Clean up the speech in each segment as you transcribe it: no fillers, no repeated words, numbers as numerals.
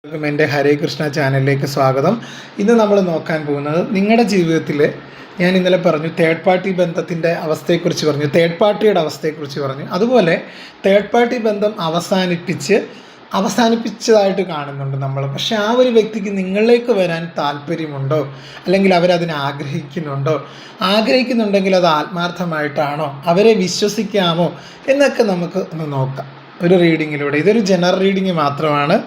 എൻ്റെ ഹരേ കൃഷ്ണ ചാനലിലേക്ക് സ്വാഗതം. ഇന്ന് നമ്മൾ നോക്കാൻ പോകുന്നത് നിങ്ങളുടെ ജീവിതത്തിൽ ഞാൻ ഇന്നലെ പറഞ്ഞു തേർഡ് പാർട്ടി ബന്ധത്തിൻ്റെ അവസ്ഥയെക്കുറിച്ച് പറഞ്ഞു, തേർഡ് പാർട്ടിയുടെ അവസ്ഥയെക്കുറിച്ച് പറഞ്ഞു. അതുപോലെ തേർഡ് പാർട്ടി ബന്ധം അവസാനിപ്പിച്ചതായിട്ട് കാണുന്നുണ്ട് നമ്മൾ. പക്ഷെ ആ ഒരു വ്യക്തിക്ക് നിങ്ങളിലേക്ക് വരാൻ താല്പര്യമുണ്ടോ, അല്ലെങ്കിൽ അവരതിനെ ആഗ്രഹിക്കുന്നുണ്ടെങ്കിൽ അത് ആത്മാർത്ഥമായിട്ടാണോ, അവരെ വിശ്വസിക്കാമോ എന്നൊക്കെ നമുക്ക് ഒന്ന് നോക്കാം ഒരു റീഡിങ്ങിലൂടെ. ഇതൊരു ജനറൽ റീഡിങ് മാത്രമാണ്.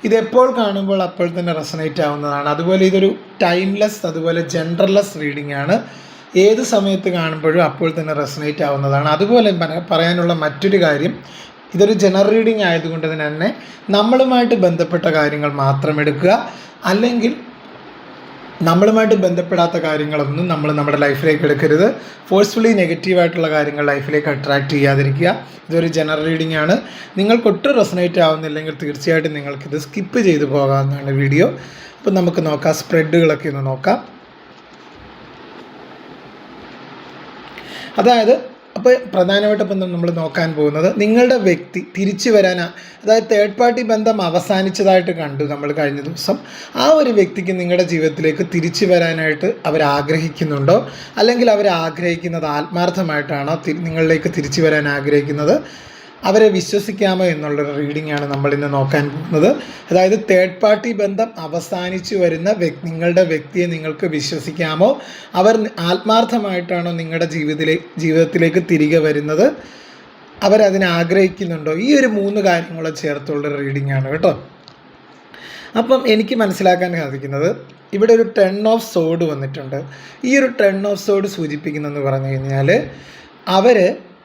ഇതെപ്പോൾ കാണുമ്പോൾ അപ്പോൾ തന്നെ റെസണേറ്റ് ആവുന്നതാണ്. അതുപോലെ ഇതൊരു ടൈംലെസ്, അതുപോലെ ജെൻഡർലെസ് റീഡിംഗ് ആണ്. ഏത് സമയത്ത് കാണുമ്പോഴും അപ്പോൾ തന്നെ റെസണേറ്റ് ആവുന്നതാണ്. അതുപോലെ പറയാനുള്ള മറ്റൊരു കാര്യം, ഇതൊരു ജനറൽ റീഡിംഗ് ആയതുകൊണ്ട് തന്നെ നമ്മളുമായിട്ട് ബന്ധപ്പെട്ട കാര്യങ്ങൾ മാത്രം എടുക്കുക, അല്ലെങ്കിൽ നമ്മളുമായിട്ട് ബന്ധപ്പെടാത്ത കാര്യങ്ങളൊന്നും നമ്മൾ നമ്മുടെ ലൈഫിലേക്ക് എടുക്കരുത്. ഫോഴ്സ്ഫുള്ളി നെഗറ്റീവായിട്ടുള്ള കാര്യങ്ങൾ ലൈഫിലേക്ക് അട്രാക്റ്റ് ചെയ്യാതിരിക്കുക. ഇതൊരു ജനറൽ റീഡിംഗ് ആണ്. നിങ്ങൾക്ക് ഒട്ടും റെസണേറ്റ് ആവുന്നില്ലെങ്കിൽ തീർച്ചയായിട്ടും നിങ്ങൾക്കിത് സ്കിപ്പ് ചെയ്ത് പോകാവുന്നതാണ് വീഡിയോ. അപ്പം നമുക്ക് നോക്കാം, സ്പ്രെഡുകളൊക്കെ ഒന്ന് നോക്കാം. അതായത് അപ്പോൾ പ്രധാനമായിട്ടും ഇപ്പം നമ്മൾ നോക്കാൻ പോകുന്നത് നിങ്ങളുടെ വ്യക്തി തിരിച്ചു വരാൻ, അതായത് തേർഡ് പാർട്ടി ബന്ധം അവസാനിച്ചതായിട്ട് കണ്ടു നമ്മൾ കഴിഞ്ഞ ദിവസം. ആ ഒരു വ്യക്തിക്ക് നിങ്ങളുടെ ജീവിതത്തിലേക്ക് തിരിച്ചു വരാനായിട്ട് അവരാഗ്രഹിക്കുന്നുണ്ടോ, അല്ലെങ്കിൽ അവരാഗ്രഹിക്കുന്നത് ആത്മാർത്ഥമായിട്ടാണോ നിങ്ങളിലേക്ക് തിരിച്ചു വരാൻ ആഗ്രഹിക്കുന്നത്, അവരെ വിശ്വസിക്കാമോ എന്നുള്ളൊരു റീഡിംഗ് ആണ് നമ്മളിന്ന് നോക്കാൻ പോകുന്നത്. അതായത് തേർഡ് പാർട്ടി ബന്ധം അവസാനിച്ചു വരുന്ന നിങ്ങളുടെ വ്യക്തിയെ നിങ്ങൾക്ക് വിശ്വസിക്കാമോ, അവർ ആത്മാർത്ഥമായിട്ടാണോ നിങ്ങളുടെ ജീവിതത്തിലേക്ക് തിരികെ വരുന്നത്, അവരതിനെ ആഗ്രഹിക്കുന്നുണ്ടോ, ഈ ഒരു 3 കാര്യങ്ങളും ചേർത്തുള്ളൊരു റീഡിംഗ് ആണ് കേട്ടോ. അപ്പം എനിക്ക് മനസ്സിലാക്കാൻ സാധിക്കുന്നത് ഇവിടെ ഒരു 10 ഓഫ് സോഡ് വന്നിട്ടുണ്ട്. ഈ ഒരു 10 ഓഫ് സോഡ് സൂചിപ്പിക്കുന്നതെന്ന് പറഞ്ഞു കഴിഞ്ഞാൽ അവർ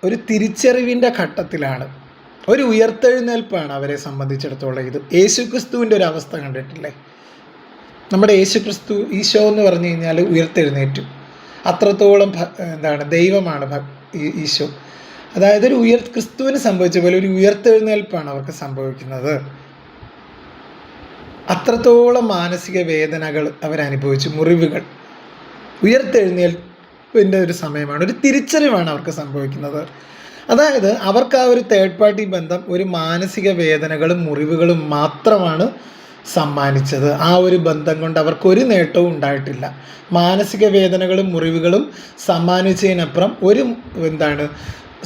ഒരു തിരിച്ചറിവിൻ്റെ ഘട്ടത്തിലാണ്, ഒരു ഉയർത്തെഴുന്നേൽപ്പാണ് അവരെ സംബന്ധിച്ചിടത്തോളം. ഇത് യേശുക്രിസ്തുവിൻ്റെ ഒരു അവസ്ഥ കണ്ടിട്ടില്ലേ? നമ്മുടെ യേശുക്രിസ്തു, ഈശോ എന്ന് പറഞ്ഞു കഴിഞ്ഞാൽ ഉയർത്തെഴുന്നേറ്റു. അത്രത്തോളം ദൈവമാണ് ഈശോ. അതായത് ഒരു ക്രിസ്തുവിന് സംഭവിച്ച പോലെ ഒരു ഉയർത്തെഴുന്നേൽപ്പാണ് അവർക്ക് സംഭവിക്കുന്നത്. അത്രത്തോളം മാനസിക വേദനകൾ അവരനുഭവിച്ചു, മുറിവുകൾ. ഉയർത്തെഴുന്നേൽപ്പിൻ്റെ ഒരു സമയമാണ്, ഒരു തിരിച്ചറിവാണ് അവർക്ക് സംഭവിക്കുന്നത്. അതായത് അവർക്ക് ആ ഒരു തേർഡ് പാർട്ടി ബന്ധം ഒരു മാനസിക വേദനകളും മുറിവുകളും മാത്രമാണ് സമ്മാനിച്ചത്. ആ ഒരു ബന്ധം കൊണ്ട് അവർക്കൊരു നേട്ടവും ഉണ്ടായിട്ടില്ല. മാനസിക വേദനകളും മുറിവുകളും സമ്മാനിച്ചതിനപ്പുറം ഒരു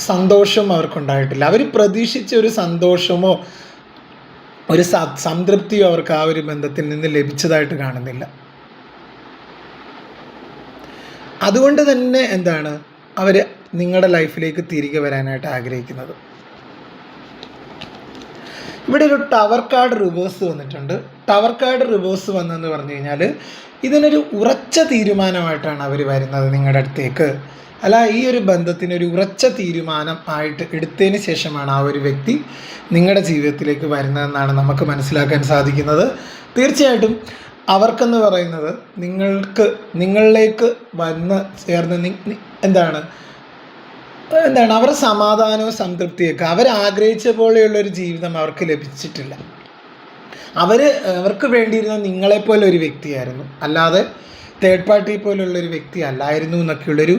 സന്തോഷവും അവർക്കുണ്ടായിട്ടില്ല. അവർ പ്രതീക്ഷിച്ച ഒരു സന്തോഷമോ ഒരു സംതൃപ്തിയോ അവർക്ക് ആ ഒരു ബന്ധത്തിൽ നിന്ന് ലഭിച്ചതായിട്ട് കാണുന്നില്ല. അതുകൊണ്ട് തന്നെ അവർ നിങ്ങളുടെ ലൈഫിലേക്ക് തിരികെ വരാനായിട്ട് ആഗ്രഹിക്കുന്നത്. ഇവിടെ ഒരു ടവർ കാർഡ് റിവേഴ്സ് വന്നിട്ടുണ്ട്. ടവർ കാർഡ് റിവേഴ്സ് വന്നെന്ന് പറഞ്ഞു കഴിഞ്ഞാൽ ഇതിനൊരു ഉറച്ച തീരുമാനമായിട്ടാണ് അവർ വരുന്നത് നിങ്ങളുടെ അടുത്തേക്ക്. അല്ല, ഈ ഒരു ബന്ധത്തിനൊരു ഉറച്ച തീരുമാനം ആയിട്ട് എടുത്തതിന് ശേഷമാണ് ആ ഒരു വ്യക്തി നിങ്ങളുടെ ജീവിതത്തിലേക്ക് വരുന്നതെന്നാണ് നമുക്ക് മനസ്സിലാക്കാൻ സാധിക്കുന്നത്. തീർച്ചയായിട്ടും അവർക്കെന്ന് പറയുന്നത് നിങ്ങളിലേക്ക് വന്ന് ചേർന്ന് അവരുടെ സമാധാനവും സംതൃപ്തിയൊക്കെ അവരാഗ്രഹിച്ച പോലെയുള്ളൊരു ജീവിതം അവർക്ക് ലഭിച്ചിട്ടില്ല. അവർക്ക് വേണ്ടിയിരുന്ന നിങ്ങളെപ്പോലെ ഒരു വ്യക്തിയായിരുന്നു, അല്ലാതെ തേർഡ് പാർട്ടി പോലുള്ളൊരു വ്യക്തി അല്ലായിരുന്നു എന്നൊക്കെയുള്ളൊരു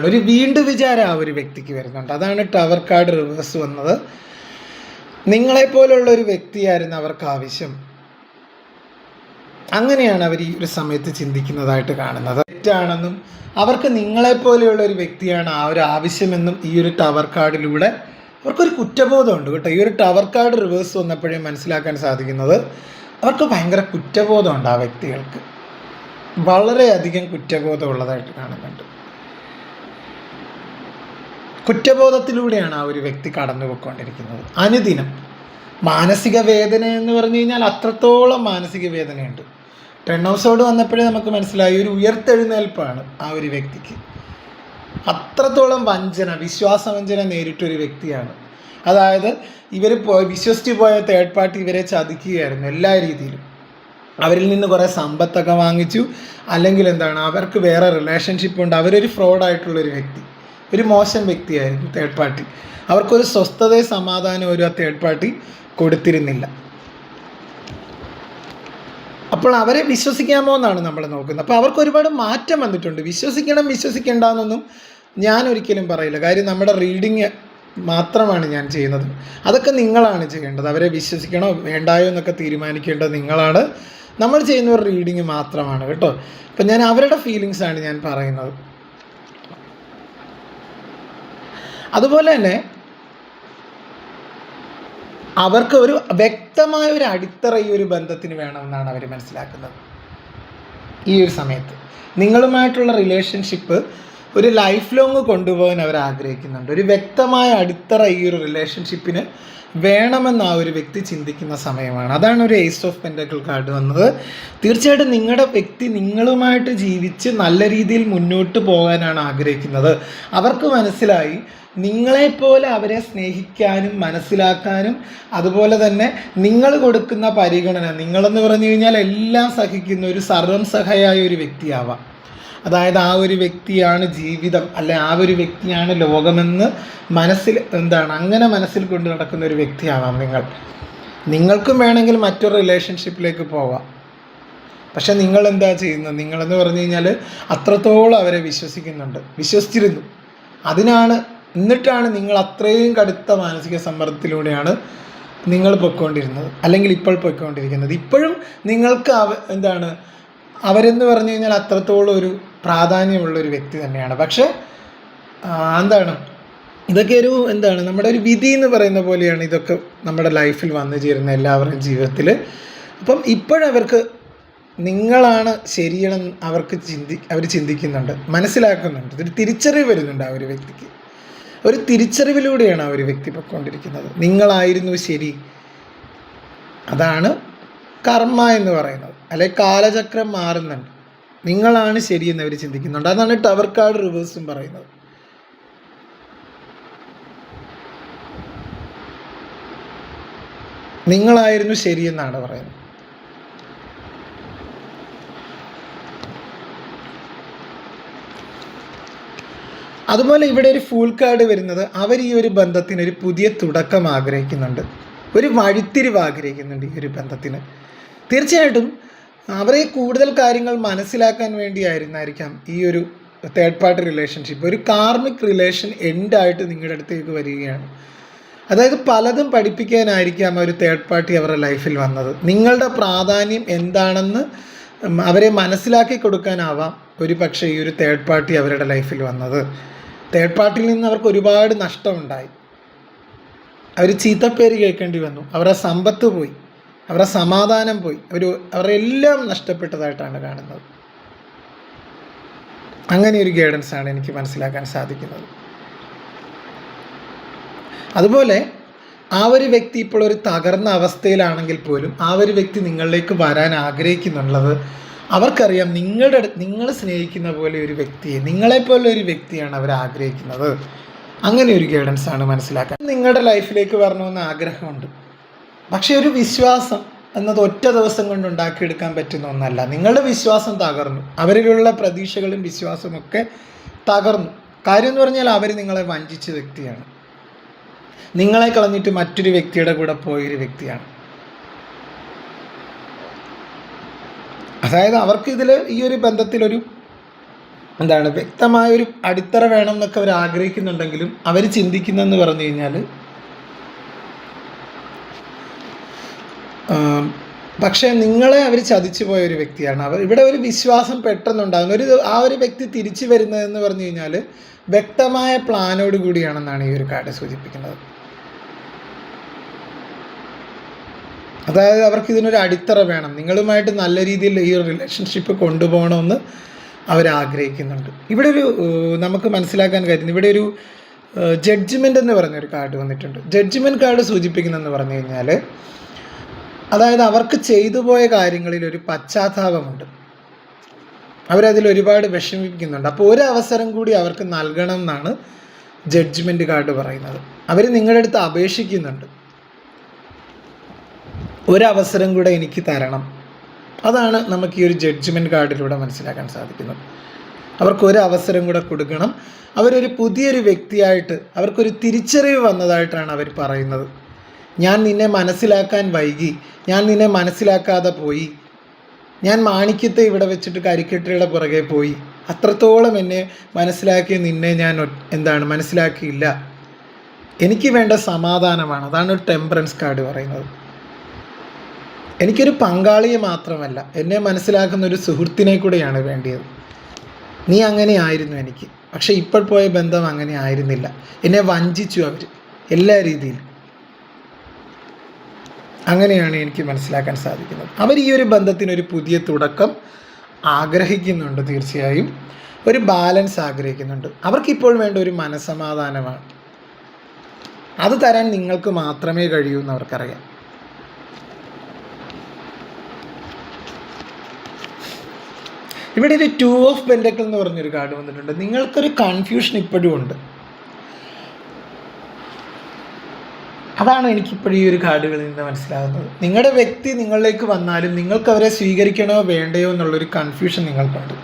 ഒരു വീണ്ടും വിചാരം ആ ഒരു വ്യക്തിക്ക് വരുന്നുണ്ട്. അതാണ് ടവർ കാർഡ് റിവേഴ്സ് വന്നത്. നിങ്ങളെപ്പോലുള്ളൊരു വ്യക്തിയായിരുന്നു അവർക്ക് ആവശ്യം. അങ്ങനെയാണ് അവർ ഈ ഒരു സമയത്ത് ചിന്തിക്കുന്നതായിട്ട് കാണുന്നത്. തെറ്റാണെന്നും അവർക്ക് നിങ്ങളെപ്പോലെയുള്ള ഒരു വ്യക്തിയാണ് ആ ഒരു ആവശ്യമെന്നും ഈ ഒരു ടവർ കാർഡിലൂടെ അവർക്കൊരു കുറ്റബോധമുണ്ട് കേട്ടോ. ഈ ഒരു ടവർ കാർഡ് റിവേഴ്സ് വന്നപ്പോഴേ മനസ്സിലാക്കാൻ സാധിക്കുന്നത് അവർക്ക് ഭയങ്കര കുറ്റബോധമുണ്ട്. ആ വ്യക്തികൾക്ക് വളരെയധികം കുറ്റബോധമുള്ളതായിട്ട് കാണുന്നുണ്ട്. കുറ്റബോധത്തിലൂടെയാണ് ആ ഒരു വ്യക്തി കടന്നു പോയിക്കൊണ്ടിരിക്കുന്നത് അനുദിനം. മാനസിക വേദന എന്ന് പറഞ്ഞു കഴിഞ്ഞാൽ അത്രത്തോളം മാനസിക വേദനയുണ്ട്. 10 ഓഫ് സോഡ് വന്നപ്പോഴേ നമുക്ക് മനസ്സിലായി ഒരു ഉയർത്തെഴുന്നേൽപ്പാണ് ആ ഒരു വ്യക്തിക്ക്. അത്രത്തോളം വിശ്വാസവഞ്ചന നേരിട്ടൊരു വ്യക്തിയാണ്. അതായത് ഇവർ വിശ്വസിച്ച് പോയ തേർഡ് പാർട്ടി ഇവരെ ചതിക്കുകയായിരുന്നു എല്ലാ രീതിയിലും. അവരിൽ നിന്ന് കുറേ സമ്പത്തൊക്കെ വാങ്ങിച്ചു, അല്ലെങ്കിൽ അവർക്ക് വേറെ റിലേഷൻഷിപ്പ് ഉണ്ട്. അവരൊരു ഫ്രോഡായിട്ടുള്ളൊരു വ്യക്തി, ഒരു മോശം വ്യക്തിയായിരുന്നു തേർഡ് പാർട്ടി. അവർക്കൊരു സ്വസ്ഥതയും സമാധാനം ഒരു തേർഡ് പാർട്ടി കൊടുത്തിരുന്നില്ല. അപ്പോൾ അവരെ വിശ്വസിക്കാമോ എന്നാണ് നമ്മൾ നോക്കുന്നത്. അപ്പോൾ അവർക്ക് ഒരുപാട് മാറ്റം വന്നിട്ടുണ്ട്. വിശ്വസിക്കണം വിശ്വസിക്കേണ്ടെന്നൊന്നും ഞാൻ ഒരിക്കലും പറയില്ല. കാര്യം നമ്മുടെ റീഡിങ് മാത്രമാണ് ഞാൻ ചെയ്യുന്നത്. അതൊക്കെ നിങ്ങളാണ് ചെയ്യേണ്ടത്. അവരെ വിശ്വസിക്കണോ വേണ്ടായോ എന്നൊക്കെ തീരുമാനിക്കേണ്ടത് നിങ്ങളാണ്. നമ്മൾ ചെയ്യുന്ന ഒരു റീഡിങ് മാത്രമാണ് കേട്ടോ. അപ്പം ഞാൻ അവരുടെ ഫീലിങ്സാണ് ഞാൻ പറയുന്നത്. അതുപോലെ തന്നെ അവർക്ക് ഒരു വ്യക്തമായ ഒരു അടിത്തറ ഈ ഒരു ബന്ധത്തിന് വേണമെന്നാണ് അവർ മനസ്സിലാക്കുന്നത്. ഈ ഒരു സമയത്ത് നിങ്ങളുമായിട്ടുള്ള റിലേഷൻഷിപ്പ് ഒരു ലൈഫ് ലോങ് കൊണ്ടുപോകാൻ അവർ ആഗ്രഹിക്കുന്നുണ്ട്. ഒരു വ്യക്തമായ അടിത്തറ ഈ ഒരു റിലേഷൻഷിപ്പിന് വേണമെന്ന് ആ ഒരു വ്യക്തി ചിന്തിക്കുന്ന സമയമാണ്. അതാണ് ഒരു ഏസ് ഓഫ് പെൻറ്റക്കിൾ കാർഡ് വന്നത്. തീർച്ചയായിട്ടും നിങ്ങളുടെ വ്യക്തി നിങ്ങളുമായിട്ട് ജീവിച്ച് നല്ല രീതിയിൽ മുന്നോട്ട് പോകാനാണ് ആഗ്രഹിക്കുന്നത്. അവർക്ക് മനസ്സിലായി നിങ്ങളെപ്പോലെ അവരെ സ്നേഹിക്കാനും മനസ്സിലാക്കാനും അതുപോലെ തന്നെ നിങ്ങൾ കൊടുക്കുന്ന പരിഗണന, നിങ്ങളെന്ന് പറഞ്ഞു കഴിഞ്ഞാൽ എല്ലാം സഹിക്കുന്ന ഒരു സർവം സഹായ ഒരു വ്യക്തിയാവാം. അതായത് ആ ഒരു വ്യക്തിയാണ് ജീവിതം, അല്ലെ ആ ഒരു വ്യക്തിയാണ് ലോകമെന്ന് മനസ്സിൽ അങ്ങനെ മനസ്സിൽ കൊണ്ട് നടക്കുന്ന ഒരു വ്യക്തിയാവാം നിങ്ങൾ. നിങ്ങൾക്കും വേണമെങ്കിൽ മറ്റൊരു റിലേഷൻഷിപ്പിലേക്ക് പോവാം. പക്ഷെ നിങ്ങൾ എന്താ ചെയ്യുന്നത്? നിങ്ങളെന്ന് പറഞ്ഞു കഴിഞ്ഞാൽ അത്രത്തോളം അവരെ വിശ്വസിച്ചിരുന്നു. എന്നിട്ടാണ് നിങ്ങൾ അത്രയും കടുത്ത മാനസിക സമ്മർദ്ദത്തിലൂടെയാണ് നിങ്ങൾ പൊയ്ക്കൊണ്ടിരുന്നത്, അല്ലെങ്കിൽ ഇപ്പോൾ പൊയ്ക്കൊണ്ടിരിക്കുന്നത്. ഇപ്പോഴും നിങ്ങൾക്ക് അവരെന്ന് പറഞ്ഞു കഴിഞ്ഞാൽ അത്രത്തോളം ഒരു പ്രാധാന്യമുള്ള ഒരു വ്യക്തി തന്നെയാണ്. പക്ഷേ ഇതൊക്കെ ഒരു നമ്മുടെ ഒരു വിധി എന്ന് പറയുന്ന പോലെയാണ് ഇതൊക്കെ നമ്മുടെ ലൈഫിൽ വന്നു ചേരുന്ന എല്ലാവരുടെയും ജീവിതത്തിൽ. അപ്പം ഇപ്പോഴവർക്ക് നിങ്ങളാണ് ശരിയെന്ന് അവർ ചിന്തിക്കുന്നുണ്ട്, മനസ്സിലാക്കുന്നുണ്ട്. ഇതൊരു തിരിച്ചറിവ് വരുന്നുണ്ട് ആ ഒരു വ്യക്തിക്ക്. ഒരു തിരിച്ചറിവിലൂടെയാണ് ആ ഒരു വ്യക്തി പൊയ്ക്കൊണ്ടിരിക്കുന്നത്. നിങ്ങളായിരുന്നു ശരി. അതാണ് കർമ്മ എന്ന് പറയുന്നത്. അല്ലെ കാലചക്രം മാറുന്നുണ്ട്, നിങ്ങളാണ് ശരിയെന്ന് അവർ ചിന്തിക്കുന്നുണ്ട്. അതാണ് ടവർ കാർഡ് റിവേഴ്സും പറയുന്നത്. നിങ്ങളായിരുന്നു ശരിയെന്നാണ് പറയുന്നത്. അതുപോലെ ഇവിടെ ഒരു ഫൂൾ കാർഡ് വരുന്നത്, അവർ ഈ ഒരു ബന്ധത്തിന് ഒരു പുതിയ തുടക്കം ആഗ്രഹിക്കുന്നുണ്ട്, ഒരു വഴിത്തിരിവ് ആഗ്രഹിക്കുന്നുണ്ട് ഈ ഒരു ബന്ധത്തിന്. തീർച്ചയായിട്ടും അവരെ കൂടുതൽ കാര്യങ്ങൾ മനസ്സിലാക്കാൻ വേണ്ടിയായിരുന്നായിരിക്കാം ഈ ഒരു തേർഡ് പാർട്ടി റിലേഷൻഷിപ്പ്. ഒരു കാർമിക് റിലേഷൻ എൻഡായിട്ട് നിങ്ങളുടെ അടുത്തേക്ക് വരികയാണ്. അതായത് പലതും പഠിപ്പിക്കാനായിരിക്കാം ഒരു തേർഡ് പാർട്ടി അവരുടെ ലൈഫിൽ വന്നത്. നിങ്ങളുടെ പ്രാധാന്യം എന്താണെന്ന് അവരെ മനസ്സിലാക്കി കൊടുക്കാനാവാം ഒരു പക്ഷേ ഈ ഒരു തേർഡ് പാർട്ടി അവരുടെ ലൈഫിൽ വന്നത്. തേർഡ് പാർട്ടിയിൽ നിന്ന് അവർക്ക് ഒരുപാട് നഷ്ടമുണ്ടായി. അവർ ചീത്തപ്പേര് കേൾക്കേണ്ടി വന്നു, അവരുടെ സമ്പത്ത് പോയി, അവരുടെ സമാധാനം പോയി, അവരെല്ലാം നഷ്ടപ്പെട്ടതായിട്ടാണ് കാണുന്നത്. അങ്ങനെ ഒരു ഗൈഡൻസാണ് എനിക്ക് മനസ്സിലാക്കാൻ സാധിക്കുന്നത്. അതുപോലെ ആ ഒരു വ്യക്തി ഇപ്പോൾ ഒരു തകർന്ന അവസ്ഥയിലാണെങ്കിൽ പോലും ആ ഒരു വ്യക്തി നിങ്ങളിലേക്ക് വരാൻ ആഗ്രഹിക്കുന്നുള്ളത് അവർക്കറിയാം. നിങ്ങൾ സ്നേഹിക്കുന്ന പോലെ ഒരു വ്യക്തിയെ, നിങ്ങളെപ്പോലെ ഒരു വ്യക്തിയാണ് അവർ ആഗ്രഹിക്കുന്നത്. അങ്ങനെ ഒരു ഗൈഡൻസാണ് മനസ്സിലാക്കാൻ. നിങ്ങളുടെ ലൈഫിലേക്ക് വരണമെന്ന് ആഗ്രഹമുണ്ട്, പക്ഷേ ഒരു വിശ്വാസം എന്നത് ഒറ്റ ദിവസം കൊണ്ട് ഉണ്ടാക്കിയെടുക്കാൻ പറ്റുന്ന ഒന്നല്ല. നിങ്ങളുടെ വിശ്വാസം തകർന്നു, അവരിലുള്ള പ്രതീക്ഷകളും വിശ്വാസവും ഒക്കെ തകർന്നു. കാര്യം എന്ന് പറഞ്ഞാൽ അവർ നിങ്ങളെ വഞ്ചിച്ച വ്യക്തിയാണ്, നിങ്ങളെ കളഞ്ഞിട്ട് മറ്റൊരു വ്യക്തിയുടെ കൂടെ പോയൊരു വ്യക്തിയാണ്. അതായത് അവർക്ക് ഈ ഒരു ബന്ധത്തിലൊരു വ്യക്തമായൊരു അടിത്തറ വേണം എന്നൊക്കെ അവർ ആഗ്രഹിക്കുന്നുണ്ടെങ്കിലും അവർ ചിന്തിക്കുന്നതെന്ന് പറഞ്ഞു കഴിഞ്ഞാൽ പക്ഷേ നിങ്ങളെ അവർ ചതിച്ചു പോയ ഒരു വ്യക്തിയാണ്. ഇവിടെ ഒരു വിശ്വാസം പെട്ടെന്നുണ്ടാകുന്ന ആ ഒരു വ്യക്തി തിരിച്ചു വരുന്നതെന്ന് പറഞ്ഞു കഴിഞ്ഞാൽ വ്യക്തമായ പ്ലാനോട് കൂടിയാണെന്നാണ് ഈ ഒരു കാർഡ് സൂചിപ്പിക്കുന്നത്. അതായത് അവർക്ക് ഇതിനൊരു അടിത്തറ വേണം, നിങ്ങളുമായിട്ട് നല്ല രീതിയിൽ ഈ റിലേഷൻഷിപ്പ് കൊണ്ടുപോകണമെന്ന് അവരാഗ്രഹിക്കുന്നുണ്ട്. ഇവിടെ നമുക്ക് മനസ്സിലാക്കാൻ കഴിയുന്നു, ഇവിടെ ഒരു ജഡ്ജ്മെൻ്റ് എന്ന് പറഞ്ഞൊരു കാർഡ് വന്നിട്ടുണ്ട്. ജഡ്ജ്മെൻറ്റ് കാർഡ് സൂചിപ്പിക്കുന്നതെന്ന് പറഞ്ഞു കഴിഞ്ഞാൽ അതായത് അവർക്ക് ചെയ്തു പോയ കാര്യങ്ങളിൽ ഒരു പശ്ചാത്താപമുണ്ട്, അവരതിൽ ഒരുപാട് വിഷമിപ്പിക്കുന്നുണ്ട്. അപ്പോൾ ഒരു അവസരം കൂടി അവർക്ക് നൽകണം എന്നാണ് ജഡ്ജ്മെൻറ്റ് കാർഡ് പറയുന്നത്. അവർ നിങ്ങളുടെ അടുത്ത് അപേക്ഷിക്കുന്നുണ്ട്, ഒരവസരം കൂടെ എനിക്ക് തരണം. അതാണ് നമുക്ക് ഈ ഒരു ജഡ്ജ്മെൻറ്റ് കാർഡിലൂടെ മനസ്സിലാക്കാൻ സാധിക്കുന്നത്. അവർക്കൊരു അവസരം കൂടെ കൊടുക്കണം. അവരൊരു പുതിയൊരു വ്യക്തിയായിട്ട് അവർക്കൊരു തിരിച്ചറിവ് വന്നതായിട്ടാണ് അവർ പറയുന്നത്. ഞാൻ നിന്നെ മനസ്സിലാക്കാൻ വൈകി, ഞാൻ നിന്നെ മനസ്സിലാക്കാതെ പോയി, ഞാൻ മാണിക്യത്തെ ഇവിടെ വെച്ചിട്ട് കരിക്കട്ടയുടെ പുറകെ പോയി, അത്രത്തോളം എന്നെ മനസ്സിലാക്കിയ നിന്നെ ഞാൻ മനസ്സിലാക്കിയില്ല. എനിക്ക് വേണ്ട സമാധാനമാണ്. അതാണ് ഒരു ടെമ്പറൻസ് കാർഡ് പറയുന്നത്. എനിക്കൊരു പങ്കാളിയെ മാത്രമല്ല, എന്നെ മനസ്സിലാക്കുന്ന ഒരു സുഹൃത്തിനെ കൂടെയാണ് വേണ്ടിയത്. നീ അങ്ങനെ ആയിരുന്നു എനിക്ക്, പക്ഷെ ഇപ്പോൾ പോയ ബന്ധം അങ്ങനെ ആയിരുന്നില്ല. എന്നെ വഞ്ചിച്ചു അവർ എല്ലാ രീതിയിലും. അങ്ങനെയാണ് എനിക്ക് മനസ്സിലാക്കാൻ സാധിക്കുന്നത്. അവർ ഈ ഒരു ബന്ധത്തിനൊരു പുതിയ തുടക്കം ആഗ്രഹിക്കുന്നുണ്ട്. തീർച്ചയായും ഒരു ബാലൻസ് ആഗ്രഹിക്കുന്നുണ്ട്. അവർക്കിപ്പോൾ വേണ്ട ഒരു മനസ്സമാധാനമാണ്. അത് തരാൻ നിങ്ങൾക്ക് മാത്രമേ കഴിയൂ എന്ന് അവർക്കറിയാം. ഇവിടെ ഒരു 2 ഓഫ് പെൻറ്റക്കിൾ എന്ന് പറഞ്ഞൊരു കാർഡ് വന്നിട്ടുണ്ട്. നിങ്ങൾക്കൊരു കൺഫ്യൂഷൻ ഇപ്പോഴും ഉണ്ട്. അതാണ് എനിക്കിപ്പോഴും ഈ ഒരു കാർഡുകളിൽ നിന്ന് മനസ്സിലാകുന്നത്. നിങ്ങളുടെ വ്യക്തി നിങ്ങളിലേക്ക് വന്നാലും നിങ്ങൾക്ക് അവരെ സ്വീകരിക്കണോ വേണ്ടയോ എന്നുള്ളൊരു കൺഫ്യൂഷൻ നിങ്ങൾക്കുണ്ട്.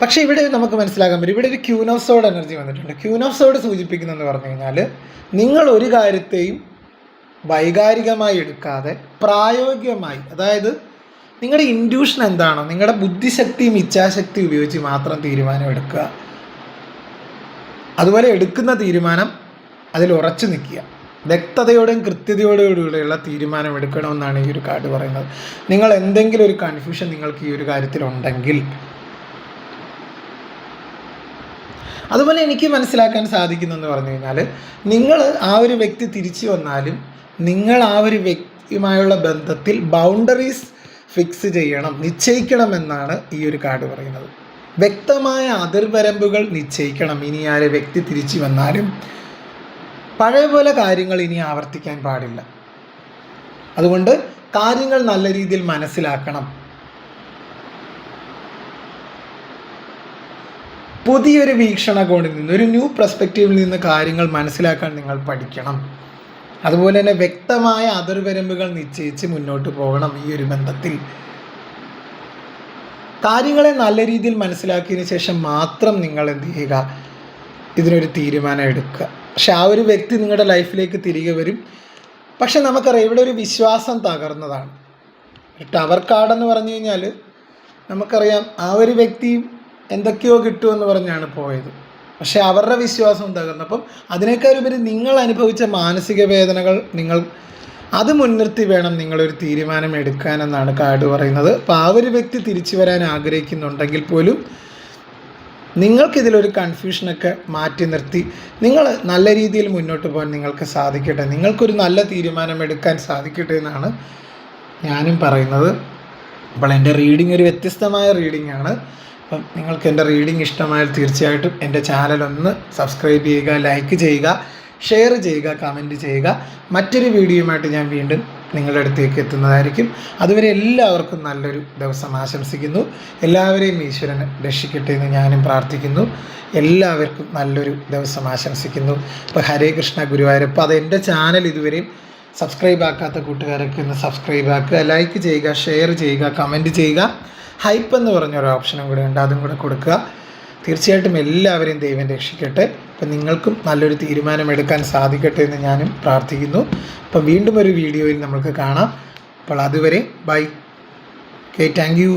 പക്ഷേ ഇവിടെ നമുക്ക് മനസ്സിലാക്കാൻ പറ്റും, ഇവിടെ ഒരു ക്യൂൻ ഓഫ് സോഡ് എനർജി വന്നിട്ടുണ്ട്. ക്യൂൻ ഓഫ് സോഡ് സൂചിപ്പിക്കുന്നതെന്ന് പറഞ്ഞു കഴിഞ്ഞാൽ, നിങ്ങൾ ഒരു കാര്യത്തെയും വൈകാരികമായി എടുക്കാതെ പ്രായോഗികമായി, അതായത് നിങ്ങളുടെ ഇൻഡ്യൂഷൻ എന്താണോ, നിങ്ങളുടെ ബുദ്ധിശക്തിയും ഇച്ഛാശക്തിയും ഉപയോഗിച്ച് മാത്രം തീരുമാനം എടുക്കുക. അതുപോലെ എടുക്കുന്ന തീരുമാനം അതിൽ ഉറച്ചു നിൽക്കുക. വ്യക്തതയോടെയും കൃത്യതയോടുകൂടിയുള്ള തീരുമാനം എടുക്കണമെന്നാണ് ഈ ഒരു കാർഡ് പറയുന്നത്. നിങ്ങൾ എന്തെങ്കിലും ഒരു കൺഫ്യൂഷൻ നിങ്ങൾക്ക് ഈ ഒരു കാര്യത്തിലുണ്ടെങ്കിൽ, അതുപോലെ എനിക്ക് മനസ്സിലാക്കാൻ സാധിക്കുന്നെന്ന് പറഞ്ഞു കഴിഞ്ഞാൽ, നിങ്ങൾ ആ ഒരു വ്യക്തി തിരിച്ചു വന്നാലും നിങ്ങൾ ആ ഒരു വ്യക്തിയുമായുള്ള ബന്ധത്തിൽ ബൗണ്ടറീസ് ഫിക്സ് ചെയ്യണം, നിശ്ചയിക്കണമെന്നാണ് ഈ ഒരു കാർഡ് പറയുന്നത്. വ്യക്തമായ അതിർവരമ്പുകൾ നിശ്ചയിക്കണം. ഇനി ആ ഒരു വ്യക്തി തിരിച്ചു വന്നാലും പഴയ പോലെ കാര്യങ്ങൾ ഇനി ആവർത്തിക്കാൻ പാടില്ല. അതുകൊണ്ട് കാര്യങ്ങൾ നല്ല രീതിയിൽ മനസ്സിലാക്കണം. പുതിയൊരു വീക്ഷണകോണിൽ നിന്ന്, ഒരു ന്യൂ പെർസ്പെക്റ്റീവിൽ നിന്ന് കാര്യങ്ങൾ മനസ്സിലാക്കാൻ നിങ്ങൾ പഠിക്കണം. അതുപോലെ തന്നെ വ്യക്തമായ അതിർവരമ്പുകൾ നിശ്ചയിച്ച് മുന്നോട്ട് പോകണം. ഈ ഒരു ബന്ധത്തിൽ കാര്യങ്ങളെ നല്ല രീതിയിൽ മനസ്സിലാക്കിയതിന് ശേഷം മാത്രം നിങ്ങൾ എന്ത് ചെയ്യുക, ഇതിനൊരു തീരുമാനം എടുക്കുക. പക്ഷെ ആ ഒരു വ്യക്തി നിങ്ങളുടെ ലൈഫിലേക്ക് തിരികെ വരും. പക്ഷെ നമുക്കറിയാം, ഇവിടെ ഒരു വിശ്വാസം തകർന്നതാണ്. ടവർ കാർഡ് എന്ന് പറഞ്ഞു കഴിഞ്ഞാൽ നമുക്കറിയാം, ആ ഒരു വ്യക്തിയും എന്തൊക്കെയോ കിട്ടുമെന്ന് പറഞ്ഞാണ് പോയത്. പക്ഷേ അവരുടെ വിശ്വാസം തകർന്നപ്പം അതിനേക്കാൾ ഉപരി നിങ്ങൾ അനുഭവിച്ച മാനസിക വേദനകൾ അത് മുൻനിർത്തി വേണം നിങ്ങളൊരു തീരുമാനം എടുക്കാനെന്നാണ് കാർഡ് പറയുന്നത്. അപ്പോൾ ആ ഒരു വ്യക്തി തിരിച്ചു വരാൻ ആഗ്രഹിക്കുന്നുണ്ടെങ്കിൽ പോലും നിങ്ങൾക്കിതിലൊരു കൺഫ്യൂഷനൊക്കെ മാറ്റി നിർത്തി നിങ്ങൾ നല്ല രീതിയിൽ മുന്നോട്ട് പോകാൻ നിങ്ങൾക്ക് സാധിക്കട്ടെ. നിങ്ങൾക്കൊരു നല്ല തീരുമാനം എടുക്കാൻ സാധിക്കട്ടെ എന്നാണ് ഞാനും പറയുന്നത്. അപ്പോൾ എൻ്റെ റീഡിംഗ് ഒരു വ്യത്യസ്തമായ റീഡിംഗ് ആണ്. അപ്പം നിങ്ങൾക്ക് എൻ്റെ റീഡിംഗ് ഇഷ്ടമായാൽ തീർച്ചയായിട്ടും എൻ്റെ ചാനലൊന്ന് സബ്സ്ക്രൈബ് ചെയ്യുക, ലൈക്ക് ചെയ്യുക, ഷെയർ ചെയ്യുക, കമൻറ്റ് ചെയ്യുക. മറ്റൊരു വീഡിയോയുമായിട്ട് ഞാൻ വീണ്ടും നിങ്ങളുടെ അടുത്തേക്ക് എത്തുന്നതായിരിക്കും. അതുവരെ എല്ലാവർക്കും നല്ലൊരു ദിവസം ആശംസിക്കുന്നു. എല്ലാവരെയും ഈശ്വരൻ രക്ഷിക്കട്ടെ എന്ന് ഞാനും പ്രാർത്ഥിക്കുന്നു. എല്ലാവർക്കും നല്ലൊരു ദിവസം ആശംസിക്കുന്നു. ഇപ്പോൾ ഹരേ കൃഷ്ണ ഗുരുവായൂരപ്പ. അത് എൻ്റെ ചാനൽ ഇതുവരെയും സബ്സ്ക്രൈബ് ആക്കാത്ത കൂട്ടുകാരൊക്കെ ഒന്ന് സബ്സ്ക്രൈബ് ആക്കുക, ലൈക്ക് ചെയ്യുക, ഷെയർ ചെയ്യുക, കമൻറ്റ് ചെയ്യുക. ഹൈപ്പ് എന്ന് പറഞ്ഞൊരു ഓപ്ഷനും കൂടെ ഉണ്ട്, അതും കൂടെ കൊടുക്കുക. തീർച്ചയായിട്ടും എല്ലാവരെയും ദൈവം രക്ഷിക്കട്ടെ. അപ്പം നിങ്ങൾക്കും നല്ലൊരു തീരുമാനം എടുക്കാൻ സാധിക്കട്ടെ എന്ന് ഞാനും പ്രാർത്ഥിക്കുന്നു. അപ്പം വീണ്ടും ഒരു വീഡിയോയിൽ നമുക്ക് കാണാം. അപ്പോൾ അതുവരെ ബൈ. Okay, thank you.